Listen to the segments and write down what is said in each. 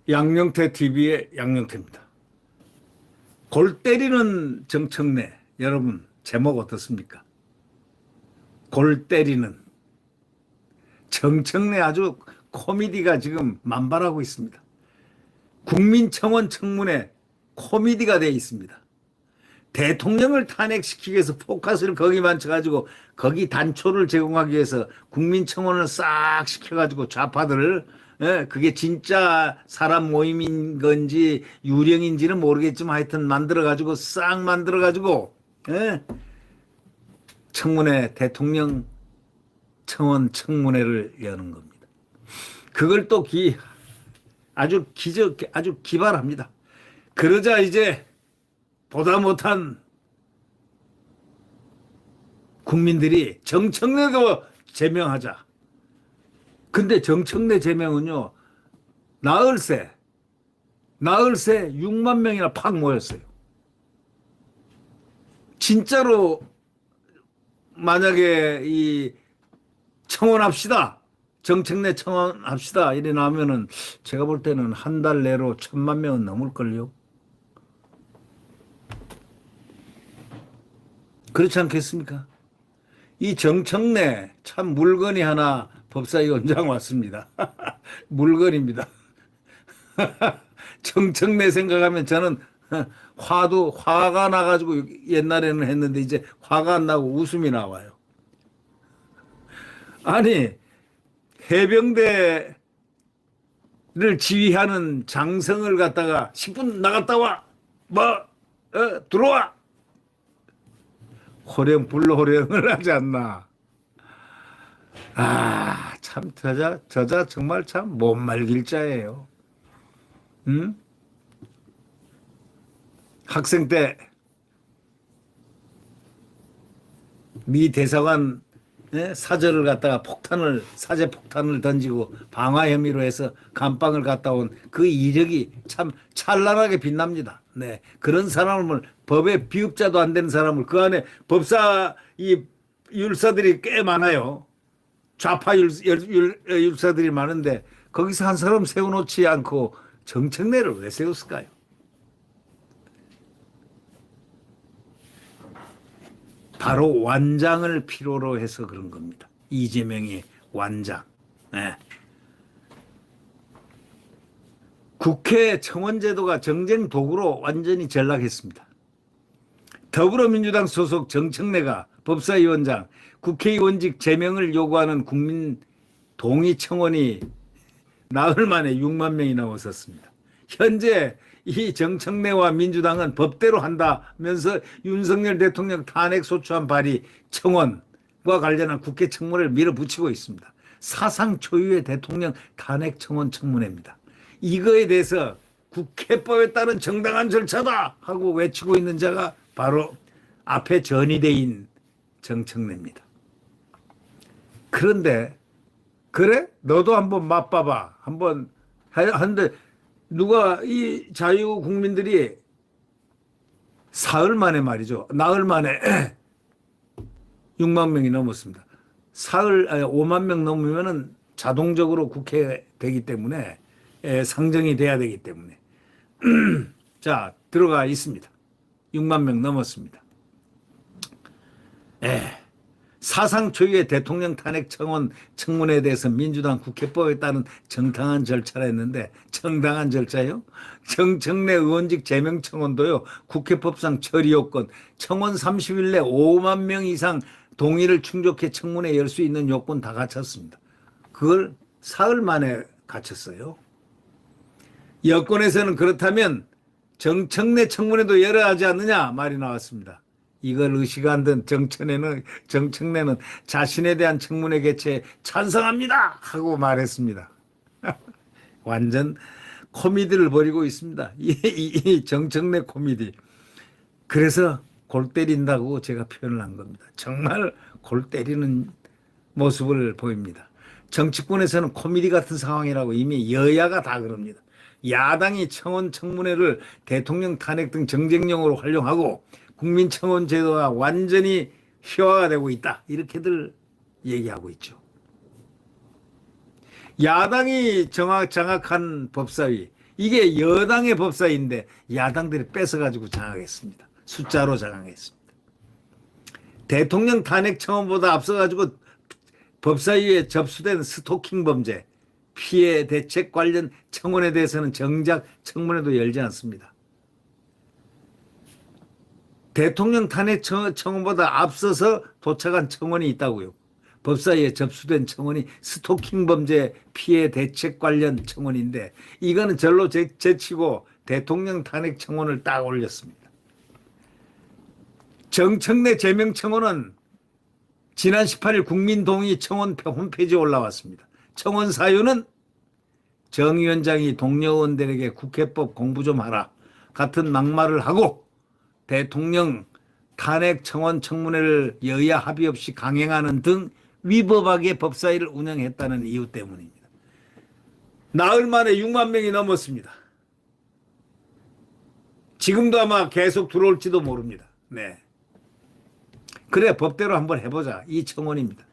양영태 TV의 양영태입니다. 골 때리는 정청래, 여러분 제목 어떻습니까? 골 때리는 정청래, 아주 코미디가 지금 만발하고 있습니다. 국민청원 청문회 코미디가 되어 있습니다. 대통령을 탄핵시키기 위해서 포커스를 거기 맞춰가지고 거기 단초를 제공하기 위해서 국민청원을 싹 시켜가지고 좌파들을, 그게 진짜 사람 모임인 건지 유령인지는 모르겠지만 하여튼 만들어가지고 싹 만들어가지고, 청문회, 대통령 청원 청문회를 여는 겁니다. 그걸 또 아주 기발합니다. 그러자 이제 보다 못한 국민들이 정청래도 제명하자. 근데 정청래 제명은요, 나흘새 6만 명이나 팍 모였어요. 진짜로 만약에 이 청원합시다, 정청래 청원합시다 이래 나오면은 제가 볼 때는 한 달 내로 1,000만 명은 넘을걸요. 그렇지 않겠습니까? 이 정청래 참 물건이 하나 법사위원장 왔습니다. 물건입니다. 정청래 생각하면 저는 화가 나가지고 옛날에는 했는데 이제 화가 안 나고 웃음이 나와요. 아니, 해병대를 지휘하는 장성을 갖다가 10분 나갔다 와, 들어와. 불호령을 하지 않나. 참 저자 정말 참 못 말길 자예요. 학생 때 미 대사관 사저를 갖다가 사제 폭탄을 던지고 방화 혐의로 해서 감방을 갔다 온 그 이력이 참 찬란하게 빛납니다. 네, 그런 사람을, 법의 비읍자도 안 되는 사람을, 그 안에 법사 율사들이 꽤 많아요. 좌파 율사들이 많은데 거기서 한 사람 세워놓지 않고 정청래를 왜 세웠을까요? 바로 완장을 필요로 해서 그런 겁니다. 이재명의 완장. 네. 국회 청원제도가 정쟁 도구로 완전히 전락했습니다. 더불어민주당 소속 정청래가 법사위원장, 국회의원직 제명을 요구하는 국민 동의 청원이 나흘 만에 6만 명이 넘었었습니다. 현재 이 정청래와 민주당은 법대로 한다면서 윤석열 대통령 탄핵 소추안 발의 청원과 관련한 국회 청문회를 밀어붙이고 있습니다. 사상 초유의 대통령 탄핵 청원 청문회입니다. 이거에 대해서 국회법에 따른 정당한 절차다 하고 외치고 있는 자가 바로 앞에 전이대인 정청래입니다. 그런데 그래? 너도 한번 맛봐봐. 한번 하는데 누가 이 자유국민들이 사흘 만에 말이죠. 나흘 만에 6만 명이 넘었습니다. 5만 명 넘으면은 자동적으로 국회 되기 때문에, 상정이 돼야 되기 때문에. 자, 들어가 있습니다. 6만 명 넘었습니다. 사상 초유의 대통령 탄핵 청문회에 대해서 민주당 국회법에 따른 정당한 절차라 했는데, 정당한 절차요? 정청래 의원직 제명 청원도요, 국회법상 처리 요건, 청원 30일 내 5만 명 이상 동의를 충족해 청문회 열 수 있는 요건 다 갖췄습니다. 그걸 사흘 만에 갖췄어요. 여권에서는 그렇다면 정청래 청문회도 열어야 하지 않느냐 말이 나왔습니다. 이걸 의식한 정청래는 자신에 대한 청문회 개최에 찬성합니다 하고 말했습니다. 완전 코미디를 벌이고 있습니다. 이 정청래 코미디. 그래서 골 때린다고 제가 표현을 한 겁니다. 정말 골 때리는 모습을 보입니다. 정치권에서는 코미디 같은 상황이라고 이미 여야가 다 그럽니다. 야당이 청문회를 대통령 탄핵 등 정쟁용으로 활용하고 국민청원 제도가 완전히 희화가 되고 있다. 이렇게들 얘기하고 있죠. 야당이 장악한 법사위, 이게 여당의 법사위인데 야당들이 뺏어가지고 장악했습니다. 숫자로 장악했습니다. 대통령 탄핵 청원보다 앞서가지고 법사위에 접수된 스토킹 범죄, 피해 대책 관련 청원에 대해서는 정작 청문회도 열지 않습니다. 대통령 탄핵 청원보다 앞서서 도착한 청원이 있다고요. 법사위에 접수된 청원이 스토킹 범죄 피해 대책 관련 청원인데 이거는 절로 제치고 대통령 탄핵 청원을 딱 올렸습니다. 정청래 제명 청원은 지난 18일 국민동의 청원 홈페이지에 올라왔습니다. 청원 사유는 정 위원장이 동료 의원들에게 국회법 공부 좀 하라 같은 막말을 하고 대통령 탄핵 청원 청문회를 여야 합의 없이 강행하는 등 위법하게 법사위를 운영했다는 이유 때문입니다. 나흘 만에 6만 명이 넘었습니다. 지금도 아마 계속 들어올지도 모릅니다. 네. 그래 법대로 한번 해보자. 이 청원입니다.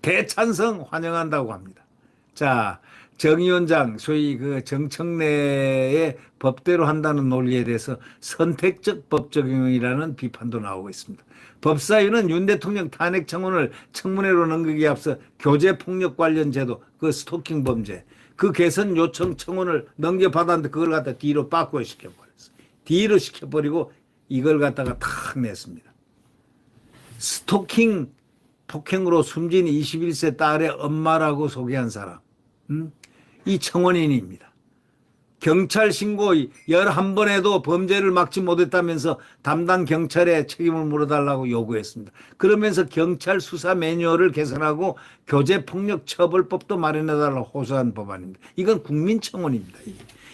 대찬성 환영한다고 합니다. 자, 정 위원장 소위 그 정청래의 법대로 한다는 논리에 대해서 선택적 법 적용이라는 비판도 나오고 있습니다. 법사위는 윤 대통령 탄핵 청원을 청문회로 넘기기에 앞서 교제폭력 관련 제도, 그 스토킹 범죄, 그 개선 요청 청원을 넘겨받았는데 그걸 갖다 뒤로 바꾸어 시켜버렸어요. 뒤로 시켜버리고 이걸 갖다가 탁 냈습니다. 스토킹 폭행으로 숨진 21세 딸의 엄마라고 소개한 사람, 이 청원인입니다. 경찰 신고 11번에도 범죄를 막지 못했다면서 담당 경찰에 책임을 물어달라고 요구했습니다. 그러면서 경찰 수사 매뉴얼을 개선하고 교제폭력처벌법도 마련해달라고 호소한 법안입니다. 이건 국민청원입니다.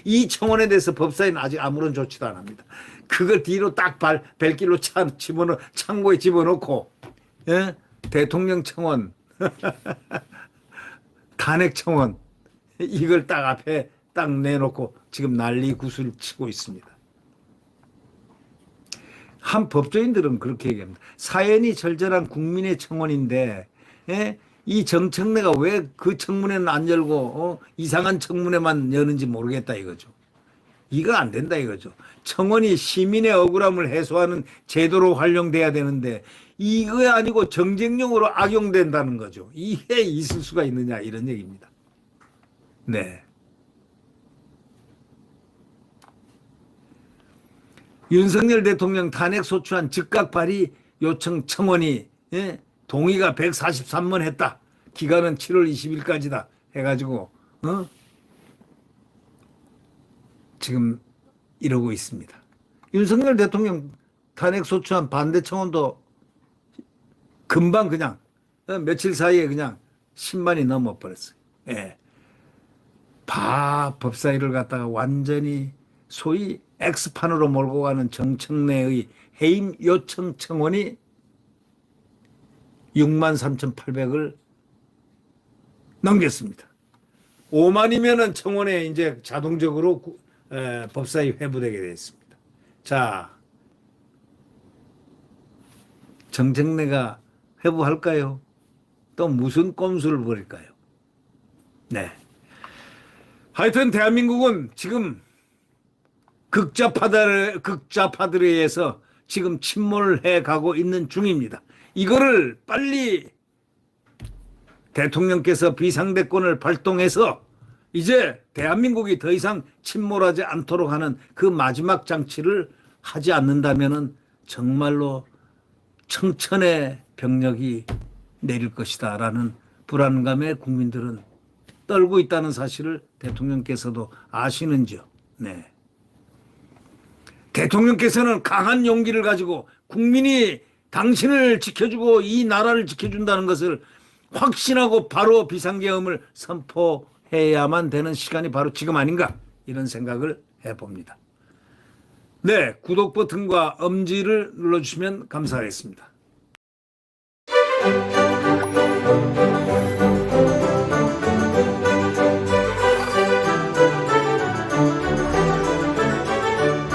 이 청원에 대해서 법사위는 아직 아무런 조치도 안 합니다. 그걸 뒤로 딱 발길로 창고에 집어넣고, 예? 대통령 청원, 탄핵 청원, 이걸 딱 앞에 딱 내놓고 지금 난리 구슬 치고 있습니다. 한 법조인들은 그렇게 얘기합니다. 사연이 절절한 국민의 청원인데, 예? 이 정청래가 왜 그 청문회는 안 열고 이상한 청문회만 여는지 모르겠다 이거죠. 이거 안 된다 이거죠. 청원이 시민의 억울함을 해소하는 제도로 활용돼야 되는데 이거 아니고 정쟁용으로 악용된다는 거죠. 이게 있을 수가 있느냐 이런 얘기입니다. 네. 윤석열 대통령 탄핵 소추안 즉각 발의 요청 청원이, 예? 동의가 143번 했다. 기간은 7월 20일까지다 해가지고 지금 이러고 있습니다. 윤석열 대통령 탄핵 소추안 반대 청원도 금방 그냥 며칠 사이에 그냥 10만이 넘어버렸어요. 예. 법사위를 갖다가 완전히 소위 X판으로 몰고 가는 정청래의 해임 요청 청원이 63,800을 넘겼습니다. 5만이면은 청원에 이제 자동적으로 법사위 회부되게 되어 있습니다. 자, 정청래가 회부할까요? 또 무슨 꼼수를 부릴까요? 네. 하여튼 대한민국은 지금 극좌파들에 의해서 지금 침몰해 가고 있는 중입니다. 이거를 빨리 대통령께서 비상대권을 발동해서 이제 대한민국이 더 이상 침몰하지 않도록 하는 그 마지막 장치를 하지 않는다면 정말로 청천의 병력이 내릴 것이다 라는 불안감에 국민들은 떨고 있다는 사실을 대통령께서도 아시는지요. 네. 대통령께서는 강한 용기를 가지고 국민이 당신을 지켜주고 이 나라를 지켜준다는 것을 확신하고 바로 비상계엄을 선포해야만 되는 시간이 바로 지금 아닌가 이런 생각을 해봅니다. 네, 구독 버튼과 엄지를 눌러주시면 감사하겠습니다.